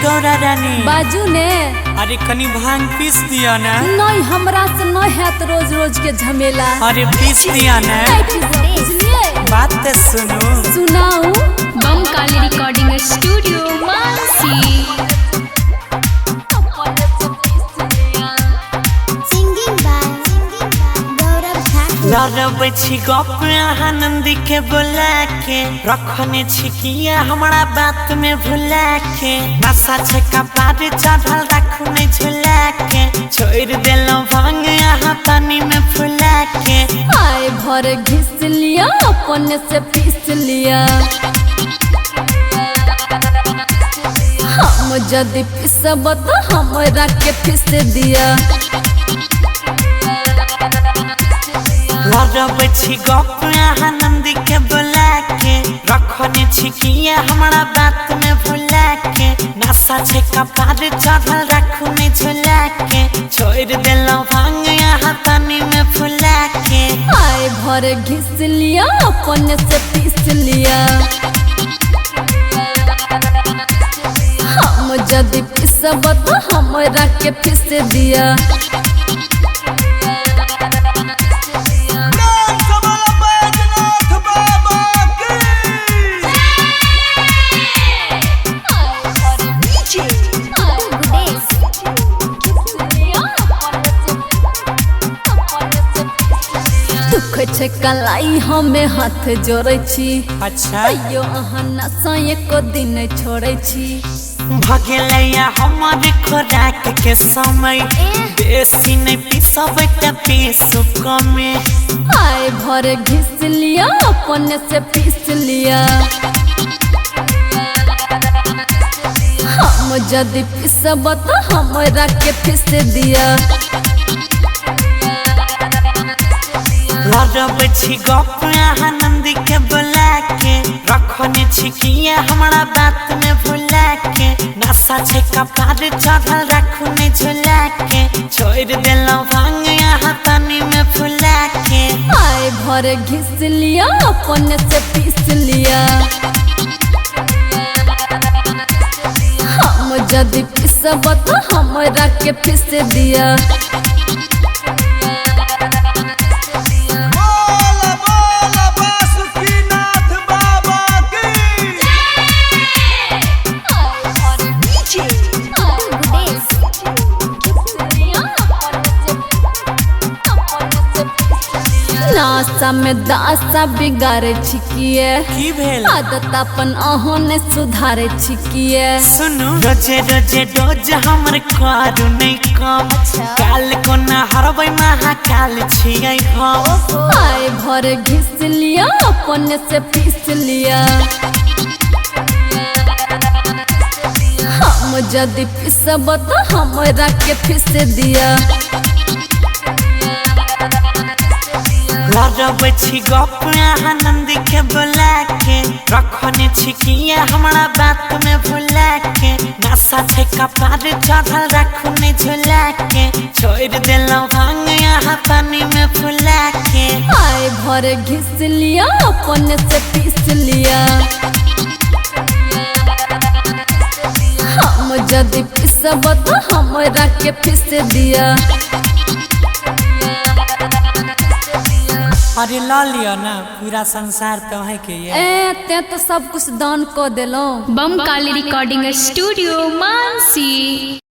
गौरा रानी बाजू ने। अरे कनी भांग पीस दिया ना। नहीं हमरा से नहीं है तो रोज रोज के झमेला। अरे पीस दिया ना। बात तो सुनो। सुनाऊ। बम काली रिकॉर्डिंग स्टूडियो मानसी। लड़ब छी गप आनंदी के बोला के रखने छिकिया हमारा बात में भुला के नशा छे कपार चढ़ल रखू नहीं झुला के छोड़ देलो भांग यहाँ पानी में फुला के आए भर घिस लिया अपने से पीस लिया। हम जदि पिसब तो हमरा के पीस दिया। लड़ब छी गप आनंदी के बोला के रखने छिकिया हमारा बात में भुला के नशा छे कपार चढ़ल रखू नहीं झुला के छोड़ देलो भांग यहाँ पानी में फुला के आए भर घिस लिया अपने से पीस लिया। हम जदि पिसब तो हमरा के पीस दिया। दुख छे कलाई हमें हाथ जोड़े छी। अच्छा अयो अहाँ नशा एको दिन छोड़े छी। भगेलैया हमारे खोराक के समय बेसी नहीं पीसब त पीसू कमे आए भर घिस लिया अपने से पीस लिया। हम जदि पिसब तो हमरा के पीस दिया। लड़ब छी गप आनंदी के बोला के रखने छिकिया हमारा बात में भुला के नशा छे कपार चढ़ल रखू नहीं झुला के छोड़ देलो भांग यहाँ पानी में फुला के आए भर घिस लिया अपने से पीस लिया। हम जदि पिसब तो हमरा के पीस दिया। नासा में दासा बिगाड़े छिकिए की भेल आदत अपन अहोने सुधारे छिकिए। सुनु रोजे रोजे डोज हमर करू नहीं कम काल को ना हरबै महाकाल छियै हम आए भर घिस लिया अपने से पीस लिया। हम जदि पिसब तो हमरा के पीस दिया। लड़ब छी गप आनंदी के बोला के रखने छिकिया हमारा बात में भुला के नशा छे कपार चढ़ल रखू नहीं झुला के छोड़ देलो भांग यहाँ पानी में फुला के आए भर घिस लिया अपने से पीस लिया। हम जदि पिसब तो हमरा के पीस दिया। अरे ला लिया ना पूरा संसार तो है के ये ते तो सब कुछ दान को देलो। बम काली रिकॉर्डिंग स्टूडियो मानसी।